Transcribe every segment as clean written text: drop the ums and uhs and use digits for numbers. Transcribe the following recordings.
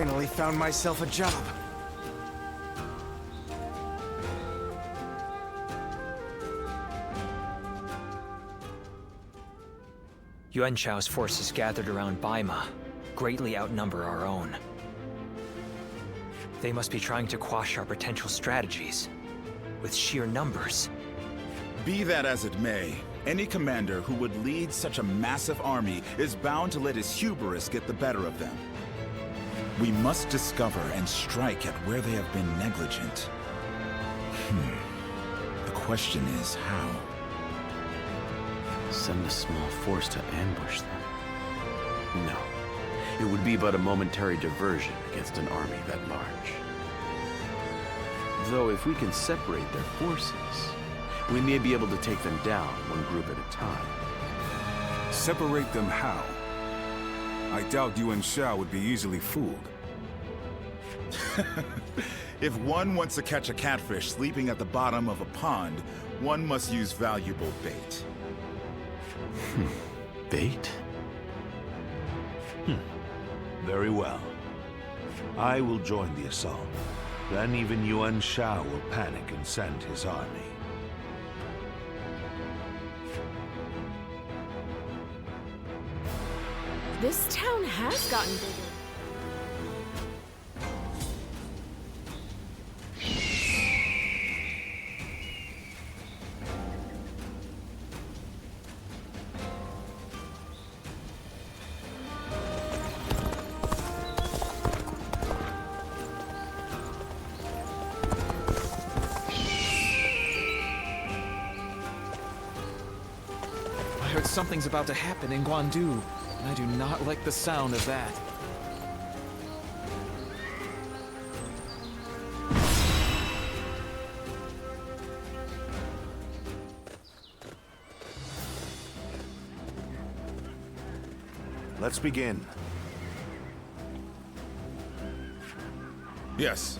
finally found myself a job. Yuan Shao's forces gathered around Baima greatly outnumber our own. They must be trying to quash our potential strategies with sheer numbers. Be that as it may, any commander who would lead such a massive army is bound to let his hubris get the better of them. We must discover and strike at where they have been negligent. The question is how? Send a small force to ambush them? No. It would be but a momentary diversion against an army that large. Though if we can separate their forces, we may be able to take them down one group at a time. Separate them how? I doubt Yuan Shao would be easily fooled. If one wants to catch a catfish sleeping at the bottom of a pond, one must use valuable bait. Bait? Very well. I will join the assault. Then even Yuan Shao will panic and send his army. This town has gotten bigger. I heard something's about to happen in Guandu, and I do not like the sound of that. Let's begin. Yes.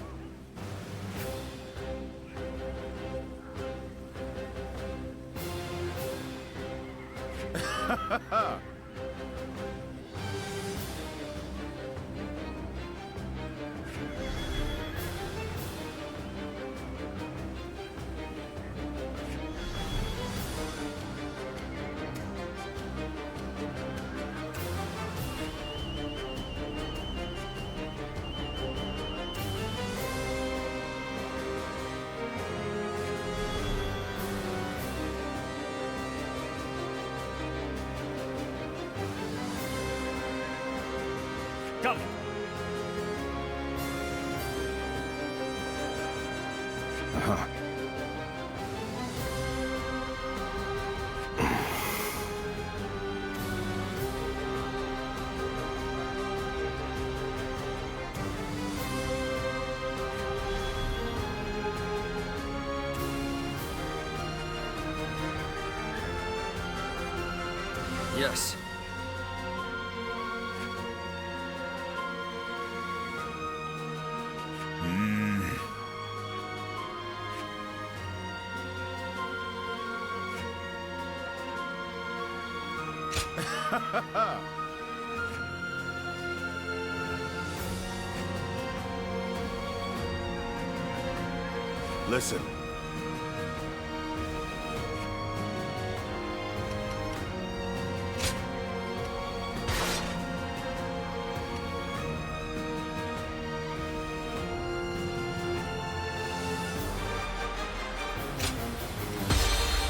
Come. Yes. Listen.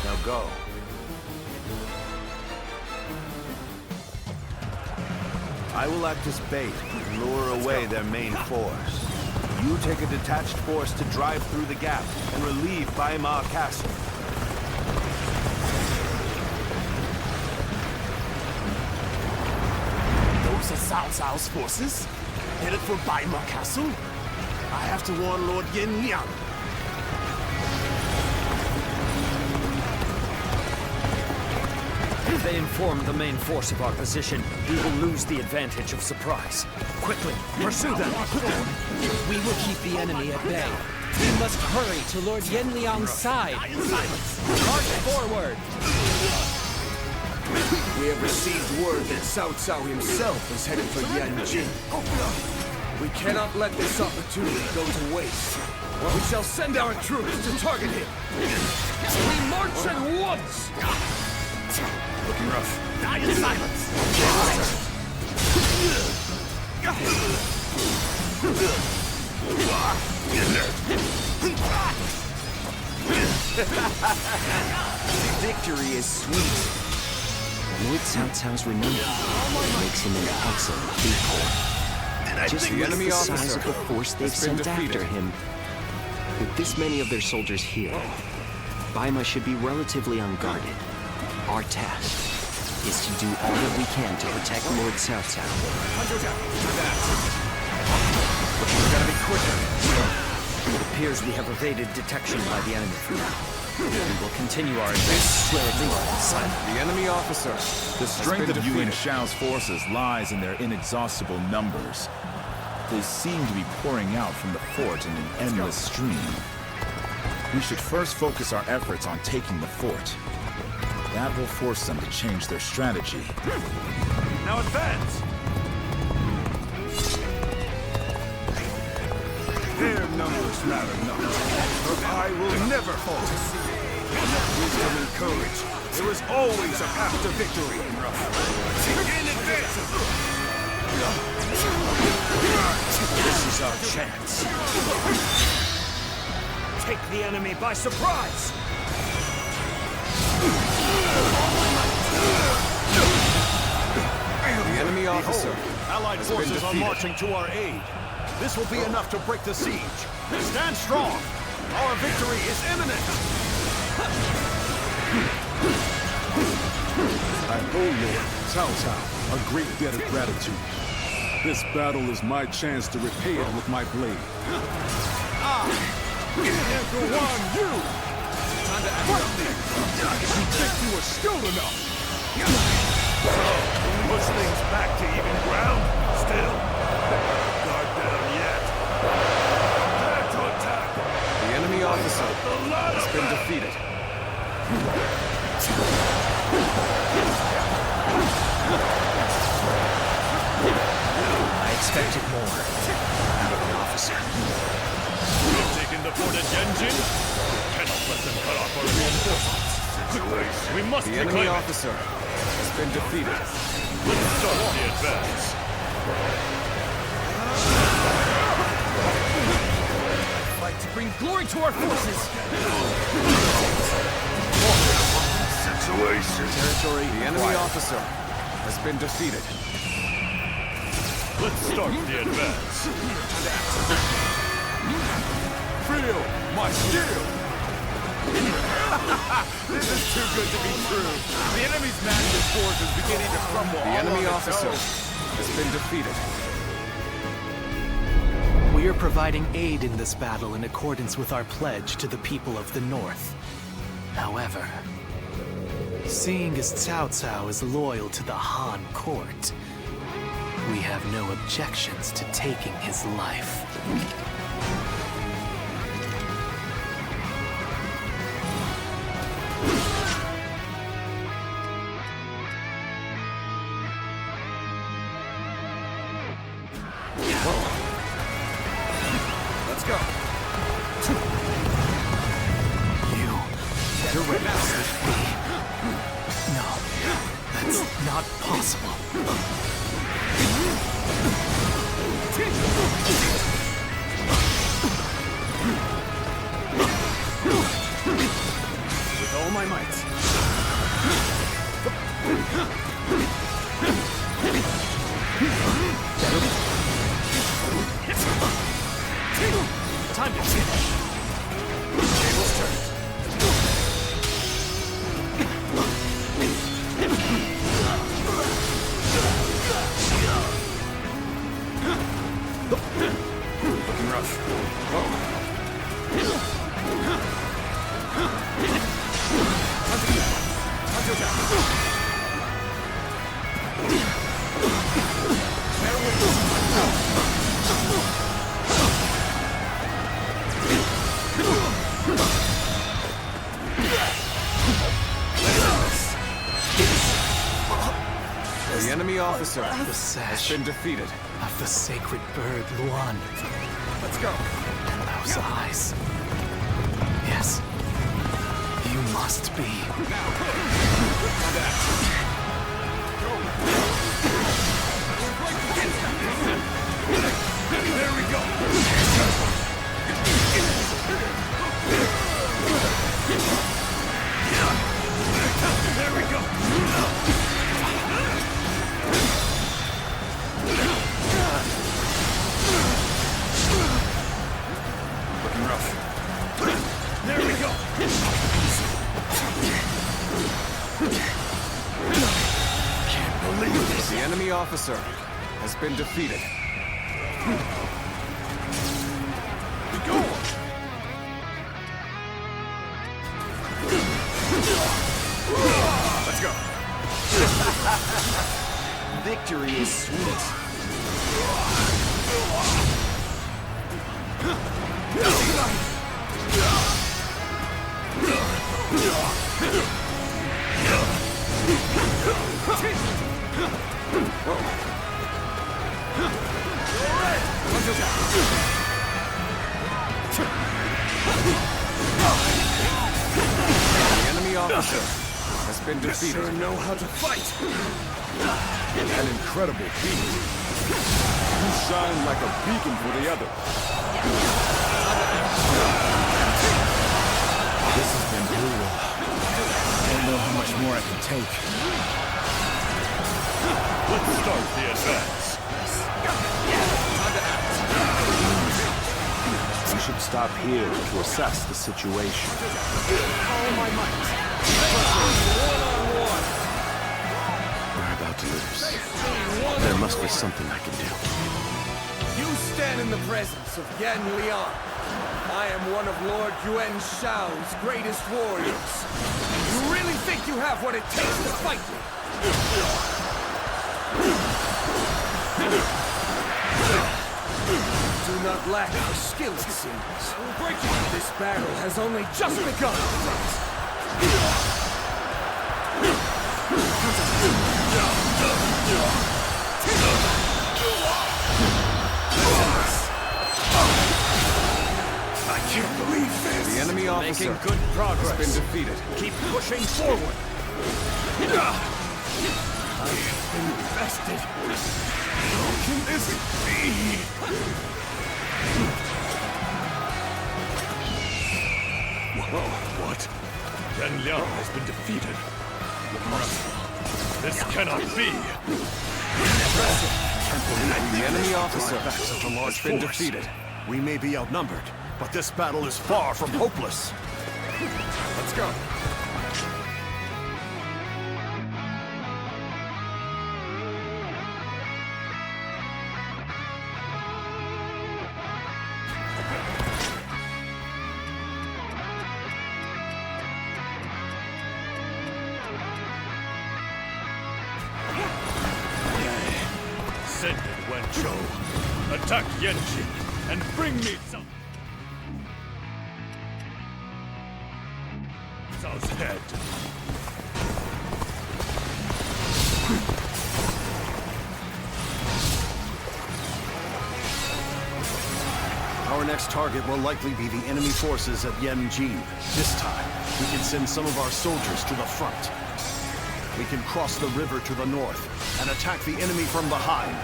Now go. I will act as bait and lure away their main force. You take a detached force to drive through the gap and relieve Baima Castle. Those are Cao Cao's forces? Headed for Baima Castle? I have to warn Lord Yin Liang. If they inform the main force of our position, we will lose the advantage of surprise. Quickly, pursue them! We will keep the enemy at bay. We must hurry to Lord Yin Liang's side. March forward! We have received word that Cao Cao himself is headed for Yanjin. We cannot let this opportunity go to waste. We shall send our troops to target him. We march at once! Looking rough. Die in silence! Victory is sweet. Lord Cao Cao's remembrance makes him an excellent decoy. Just look at the size of the force they've sent after him. With this many of their soldiers here, Baima should be relatively unguarded. Our task is to do all that we can to protect Lord Cao Cao. We gotta be quicker. It appears we have evaded detection by the enemy for now. We will continue our advance slowly and silently. The enemy officer. The strength of Yuan Shao's forces lies in their inexhaustible numbers. They seem to be pouring out from the fort in an endless stream. We should first focus our efforts on taking the fort. That will force them to change their strategy. Now advance! Their numbers matter not, for I will never falter. Enough wisdom and courage. There is always a path to victory. Begin advancing! This is our chance. Take the enemy by surprise! The enemy officer. Allied forces are marching to our aid. This will be enough to break the siege. Stand strong! Our victory is imminent! I owe Lord Cao Cao a great debt of gratitude. This battle is my chance to repay it with my blade. Emperor Wan Yu! Time to act You up. think you were skilled enough? Push things back to even ground. Still, guard down yet. Prepare to attack. The enemy officer has been defeated. I expected more out of an officer. We've taken the fort at Yanjin. Cannot let them cut off our reinforcements. We must The enemy reclaim it. officer has been defeated. Let's start the advance. Fight to bring glory to our forces! Situation. Territory. The enemy officer has been defeated. Let's start the advance. Feel my steel! This is too good to be true. The enemy's massive force is beginning to crumble. The enemy officer has been defeated. We are providing aid in this battle in accordance with our pledge to the people of the North. However, seeing as Cao Cao is loyal to the Han court, we have no objections to taking his life. Let's go. You better renounce this fee. No, that's not possible. With all my might. Time to finish. Tables turned. Looking rough. The enemy officer officer The has sash been defeated. of the sacred bird Luan. Let's go. And those eyes. Yes. You must be. There we go. There we go. Looking rough. There we go. Can't believe this. The enemy officer has been defeated. Go. Let's go. Victory is sweet. The enemy officer has been defeated. Sure know how to fight. An incredible feat. You shine like a beacon for the others. This has been brutal. I don't know how much more I can take. Let's start the advance. We should stop here to assess the situation. All my might. One-on-one. We're about to lose. There must be something I can do. You stand in the presence of Yan Liang. I am one of Lord Yuan Shao's greatest warriors. You really think you have what it takes to fight me? Do not lack for skill, it seems. This battle has only just begun. I can't believe this. The enemy officer Making good progress. has been defeated. Keep pushing forward. I have been invested. How can this be? Whoa, what? Yan Liang has been defeated. This cannot be. The enemy officer Such a large has been force. defeated. We may be outnumbered, but this battle is far from hopeless. Let's go. Send it, Wenchou. Attack Yanjin and bring me some. Cao's head. Our next target will likely be the enemy forces at Yanjin. This time, we can send some of our soldiers to the front. We can cross the river to the north and attack the enemy from behind.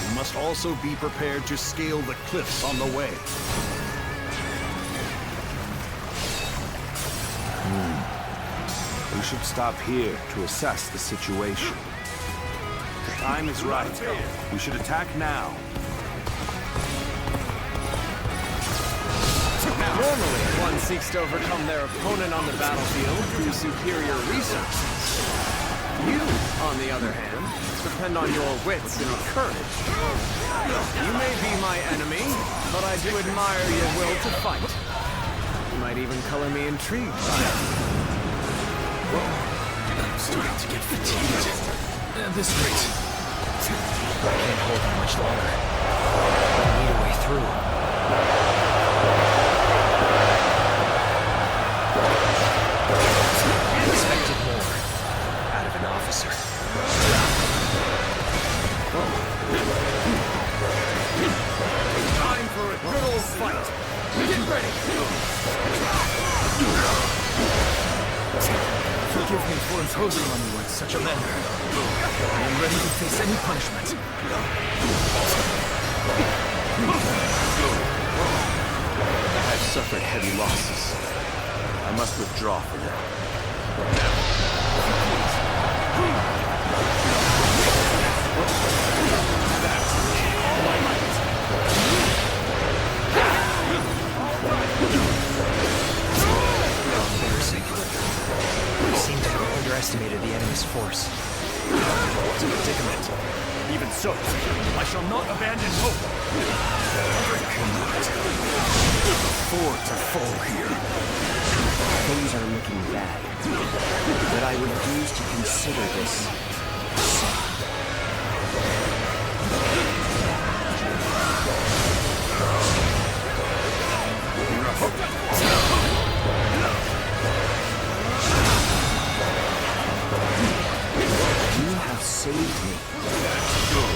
We must also be prepared to scale the cliffs on the way. We should stop here to assess the situation. The time is right. We should attack now. Normally, one seeks to overcome their opponent on the battlefield through superior resources. You, on the other hand, depend on your wits and courage. You may be my enemy, but I do admire your will to fight. You might even color me intrigued by it. I'm starting to get fatigued. At this rate, I can't hold on much longer. I need a way through. Expected more out of an officer. Time for a good old fight. Get ready. Forgive me for imposing on you in such a manner. I am ready to face any punishment. I've suffered heavy losses. I must withdraw from now. Embarrassing. We seem to have underestimated the enemy's force. What a predicament. Even so, I shall not abandon hope. I cannot afford to fall here. Things are looking bad, but I refuse to consider this. You have saved me.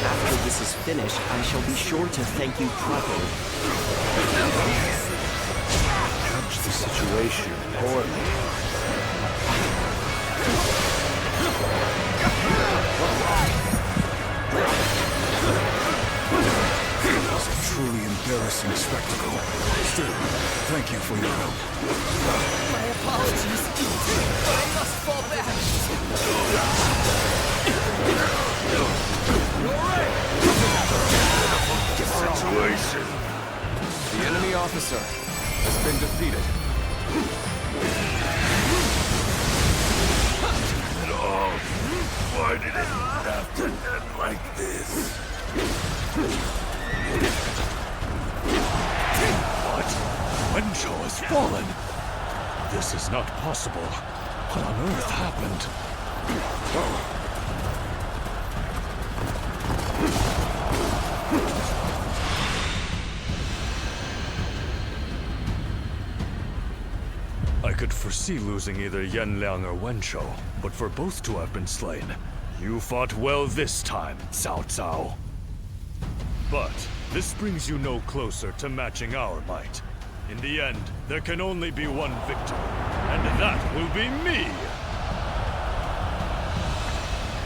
After this is finished, I shall be sure to thank you properly. Judge the situation poorly. It's a truly embarrassing spectacle. Still, thank you for your help. My apologies. I must fall back. Situation. The enemy officer has been defeated. At all. Why did it have to end like this? What? Wencho has fallen. This is not possible. What on earth happened? I could foresee losing either Yanliang or Wencho, but for both to have been slain, you fought well this time, Cao Cao. But this brings you no closer to matching our might. In the end, there can only be one victor, and that will be me!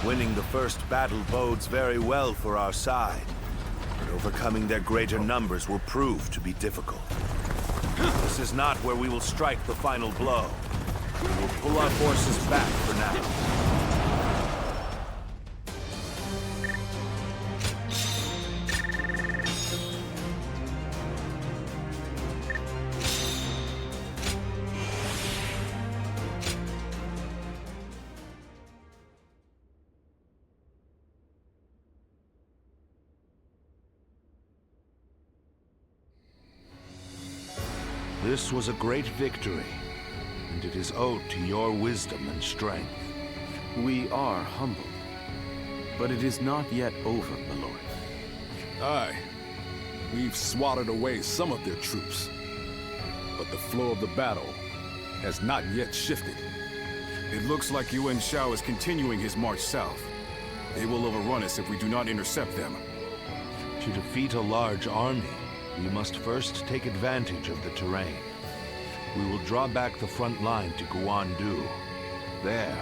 Winning the first battle bodes very well for our side, but overcoming their greater numbers will prove to be difficult. This is not where we will strike the final blow. We will pull our forces back for now. This was a great victory, and it is owed to your wisdom and strength. We are humbled, but it is not yet over, my lord. Aye. We've swatted away some of their troops, but the flow of the battle has not yet shifted. It looks like Yuan Shao is continuing his march south. They will overrun us if we do not intercept them. To defeat a large army, we must first take advantage of the terrain. We will draw back the front line to Guandu. There,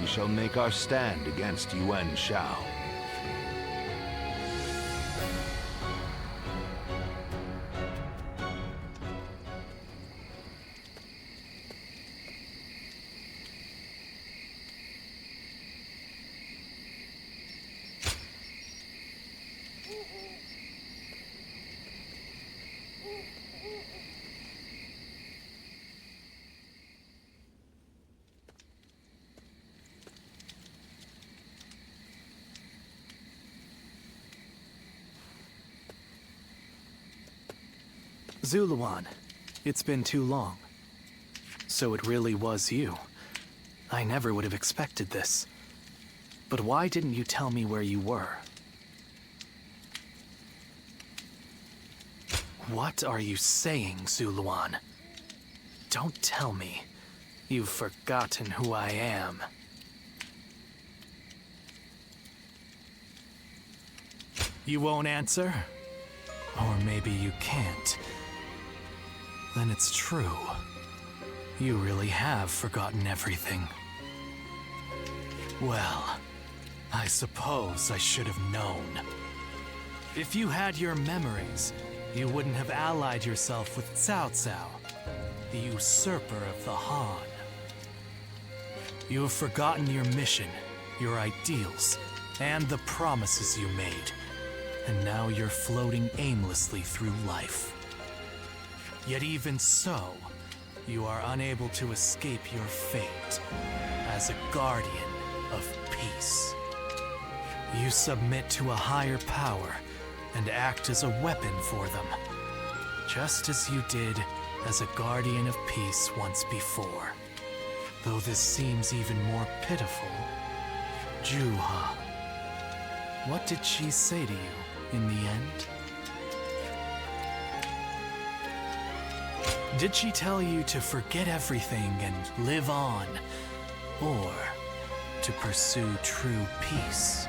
we shall make our stand against Yuan Shao. Zuluan, it's been too long. So it really was you. I never would have expected this. But why didn't you tell me where you were? What are you saying, Zuluan? Don't tell me you've forgotten who I am. You won't answer? Or maybe you can't. Then it's true. You really have forgotten everything. Well, I suppose I should have known. If you had your memories, you wouldn't have allied yourself with Cao Cao, the usurper of the Han. You have forgotten your mission, your ideals, and the promises you made. And now you're floating aimlessly through life. Yet even so, you are unable to escape your fate as a guardian of peace. You submit to a higher power and act as a weapon for them, just as you did as a guardian of peace once before. Though this seems even more pitiful, Juha, what did she say to you in the end? Did she tell you to forget everything and live on, or to pursue true peace?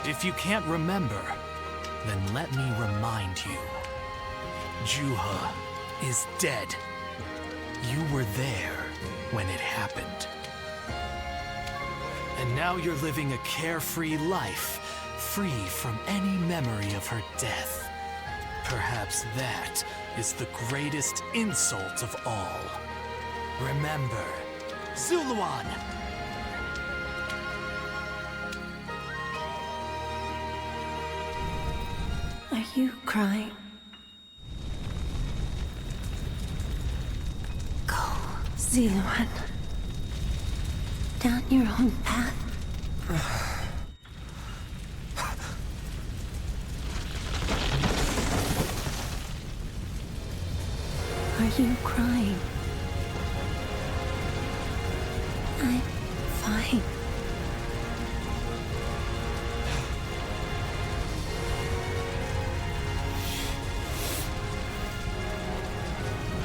If you can't remember, then let me remind you. Juha is dead. You were there when it happened. And now you're living a carefree life, free from any memory of her death. Perhaps that is the greatest insult of all. Remember, Zuluan! Are you crying? Go, Zuluan. Down your own path. Are you crying? I'm fine.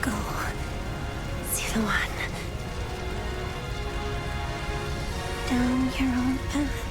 Go, Zuluan. Down your own path.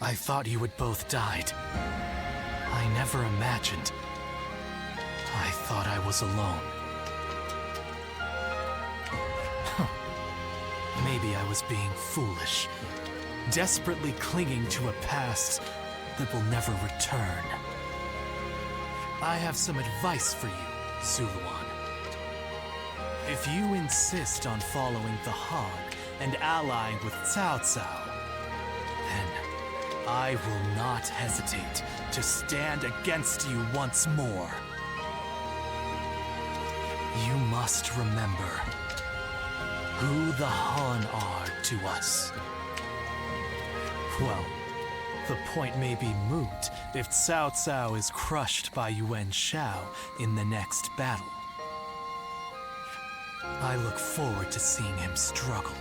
I thought you had both died. I never imagined. I thought I was alone. Maybe I was being foolish, desperately clinging to a past that will never return. I have some advice for you, Zuluan. If you insist on following the Han and allying with Cao Cao, then I will not hesitate to stand against you once more. You must remember who the Han are to us. Well, the point may be moot if Cao Cao is crushed by Yuan Shao in the next battle. I look forward to seeing him struggle.